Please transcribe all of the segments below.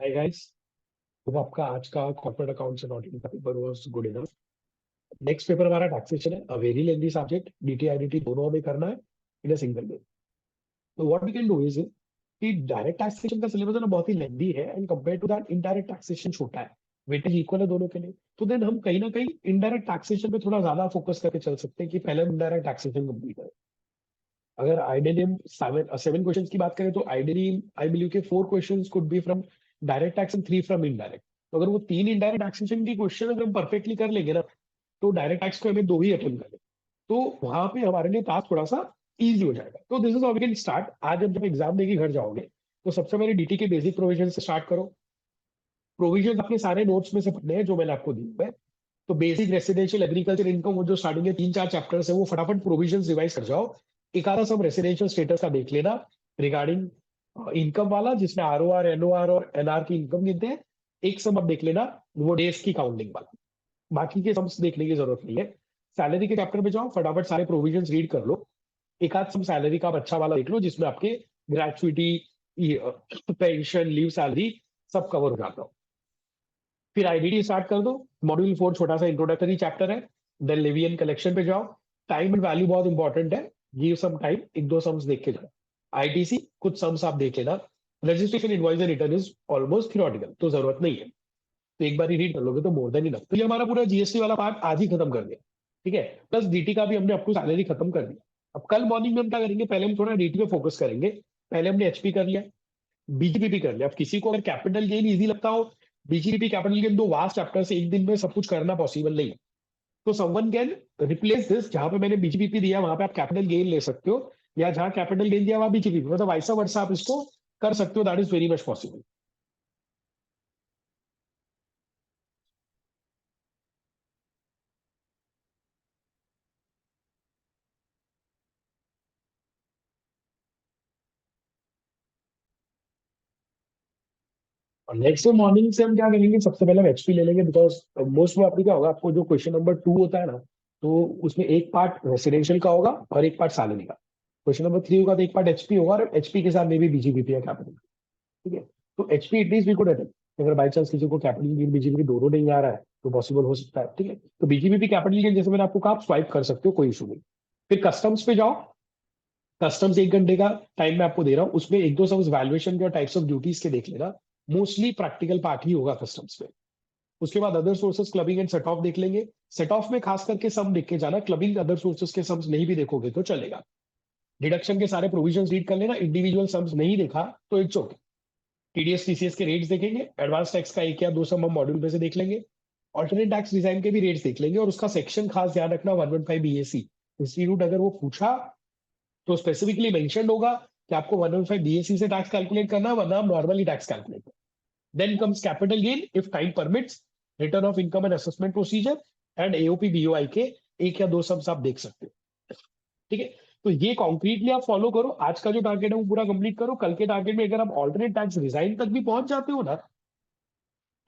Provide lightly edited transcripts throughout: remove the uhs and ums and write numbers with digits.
Hi guys. तो आपका आज का कॉर्पोरेट अकाउंट्स एंड ऑडिटिंग का paper was good enough. Next paper हमारा टैक्सेशन है, a very lengthy subject. DT IDT दोनों हमें करना है इन अ सिंगल डे। तो what we can do is कि डायरेक्ट टैक्सेशन का सिलेबस है ना बहुत ही लेंथी है, and compare to that indirect taxation छोटा है। वेटेज इक्वल है दोनों के लिए, तो देन हम कहीं ना कहीं इनडायरेक्ट टैक्सेशन पे थोड़ा ज्यादा फोकस करके चल सकते हैं कि पहले हम इनडायरेक्ट टैक्सेशन कंप्लीट करें। अगर आइडियली हम सेवन क्वेश्चन की बात करें तो आइडियली आई बिलीव के 4 question could be from direct tax and 3 from indirect. तो अगर वो 3 इनडायरेक्ट टैक्सेशन की क्वेश्चन अगर हम परफेक्टली कर लेंगे ना, तो डायरेक्ट टैक्स को हमें 2 ही अटेम्प्ट करने, तो वहां पे हमारे लिए टास्क थोड़ा सा इजी हो जाएगा। तो this is how we can start. आज जब एग्जाम देके घर जाओगे तो सबसे पहले डीटी के बेसिक प्रोविजन से स्टार्ट करो। प्रोविजन अपने सारे नोट्स में से पढ़ने हैं जो मैंने आपको दिए हैं। तो बेसिक रेसिडेंशियल एग्रीकल्चर इनकम, वो जो स्टार्टिंग के 3-4 चैप्टर्स है वो फटाफट प्रोविजन रिवाइज कर जाओ। एक आधा सब रेसिडेंशियल स्टेटस का देख लेना रिगार्डिंग इनकम वाला, जिसमें आरओआर, एनओआर और एनआर की इनकम गिनते हैं। एक सम अब देख लेना वो डेज की काउंटिंग वाला। बाकी के सम्स देखने की जरूरत नहीं है। सैलरी के चैप्टर में जाओ, फटाफट सारे प्रोविजन रीड कर लो। एक आध सम सैलरी का अच्छा वाला देख लो जिसमें आपके ग्रेचुइटी, पेंशन, लीव सैलरी सब कवर हो जाता हो। फिर आईडीटी स्टार्ट कर दो। मॉड्यूल 4 छोटा सा इंट्रोडक्टरी चैप्टर है। देन लेवियन कलेक्शन पे जाओ। टाइम एंड वैल्यू बहुत इंपॉर्टेंट है। गिव सम टाइम, एक दो सम्स देख के जाओ। आईटीसी कुछ सम्स आप देख लेना। Registration, invoice and return is almost theoretical, तो जरूरत नहीं है। तो एक बार ही रीड कर लोगे तो मोर देन इनफ। तो ये हमारा पूरा जीएसटी वाला पार्ट आज ही खत्म कर दिया। ठीक है, प्लस डीटी का भी हमने आपको सैलरी खत्म कर दिया। अब कल मॉर्निंग में हम क्या करेंगे, पहले हम थोड़ा डीटी पे फोकस करेंगे। पहले हमने एचपी कर लिया, बीजीपी कर लिया। अब किसी को अगर कैपिटल गेन इजी लगता हो, बीजीपी कैपिटल गेन दो वास्ट चैप्टर से एक दिन में सब कुछ करना पॉसिबल नहीं है। तो समवन कैन रिप्लेस दिस, जहां पे मैंने बीजीपी दिया वहां पे आप कैपिटल गेन ले सकते हो, या जहां कैपिटल गेन दिया वहां बीजीपी, मतलब वैसा वर्षा आप इसको कर सकते हो। That is very much possible. और नेक्स्ट डे मॉर्निंग से हम क्या करेंगे, सबसे पहले हम एचपी ले लेंगे, बिकॉज मोस्ट प्रॉब्ली क्या होगा, आपको जो क्वेश्चन नंबर 2 होता है ना, तो उसमें एक पार्ट रेसिडेंशियल का होगा और एक पार्ट सैलरी का। क्वेश्चन नंबर 3 होगा तो एक पार्ट एचपी होगा, और एचपी के साथ में भी बीजीपी या कैपिटल। ठीक है, तो HP at least we could attempt. अगर बाई चांस किसी को कैपिटल गेन बीजीपी दोनों नहीं आ रहा है तो पॉसिबल हो सकता है। ठीक है, तो बीजीपी कैपिटल गेन जैसे मैंने आपको कहा, आप स्वाइप कर सकते हो, कोई इशू नहीं। फिर कस्टम्स पे जाओ। कस्टम्स 1 घंटे का टाइम मैं आपको दे रहा हूँ, उसमें एक दो सब वैल्यूएशन के और टाइप्स ऑफ ड्यूटीज के देख लेना। मोस्टली प्रैक्टिकल पार्ट ही होगा कस्टम्स पे। उसके बाद other sources, clubbing and set of देख लेंगे। सेट ऑफ में खास करके सम देख के जाना, क्लबिंग अदर सोर्सेस के सम्स नहीं भी देखोगे तो चलेगा। डिडक्शन के सारे प्रोविजन रीड कर लेना। इंडिविजुअल सम्स नहीं देखा तो इट्स ओके। टीडीएस टीसीएस के रेट्स देखेंगे। एडवांस टैक्स का एक या दो सम हम मॉड्यूल में से देख लेंगे। ऑल्टरनेट टैक्स डिजाइन के भी रेट्स देख लेंगे, और उसका सेक्शन खास ध्यान रखना 115 बीएससी इंस्टीट्यूट, अगर वो पूछा तो स्पेसिफिकली मेंशन होगा कि आपको 115 बीएससी से टैक्स कैलकुलेट करना है, वरना हम नॉर्मली टैक्स कैलकुलेट करना। Then comes capital gain if time permits, return of income and assessment procedure, and AOP BOI के एक या दो सम्स आप देख सकते हो। ठीक है, तो ये कॉन्क्रीटली आप फॉलो करो। आज का जो टारगेट है वो पूरा कंप्लीट करो। कल के टारगेट में अगर आप ऑल्टरनेट टैक्स डिजाइन तक भी पहुंच जाते हो ना,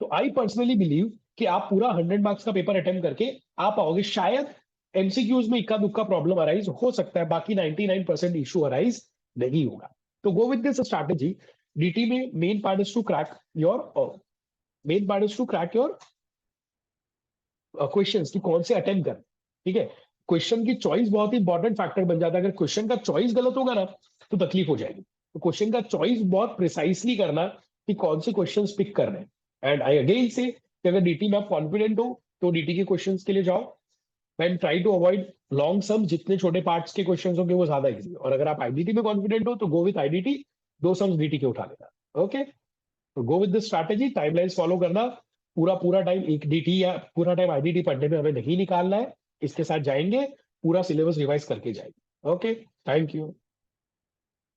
तो आई पर्सनली बिलीव कि आप पूरा 100 मार्क्स का पेपर अटेम्प्ट करके आ पाओगे। शायद एमसीक्यूज में इक्का दुक्का प्रॉब्लम अराइज हो सकता है, बाकी 99% इशू अराइज नहीं होगा। तो go with this strategy. DT में main part is to crack your main part is to crack your questions कि कौन से अटेम्प्ट कर। ठीक है, क्वेश्चन की चॉइस बहुत ही इंपॉर्टेंट फैक्टर बन जाता है। अगर क्वेश्चन का चॉइस गलत होगा ना तो तकलीफ हो जाएगी। तो क्वेश्चन का चॉइस बहुत प्रिसाइसली करना कि कौन से क्वेश्चन पिक कर रहे हैं। एंड आई अगेन से कि अगर डीटी में आप कॉन्फिडेंट हो तो डीटी के क्वेश्चन के लिए जाओ, and try to avoid long sum. जितने छोटे पार्ट्स के क्वेश्चन होंगे वो ज्यादा इजी। और अगर आप आईडीटी में कॉन्फिडेंट हो तो गो विथ आईडीटी, दो सम्स डीटी के उठा लेना। ओके, तो go with this strategy. Timelines follow करना। पूरा पूरा टाइम एक डीटी या पूरा टाइम आईडीटी पढ़ने में हमें नहीं निकालना है। इसके साथ जाएंगे, पूरा सिलेबस रिवाइज करके जाएंगे। Okay, thank you.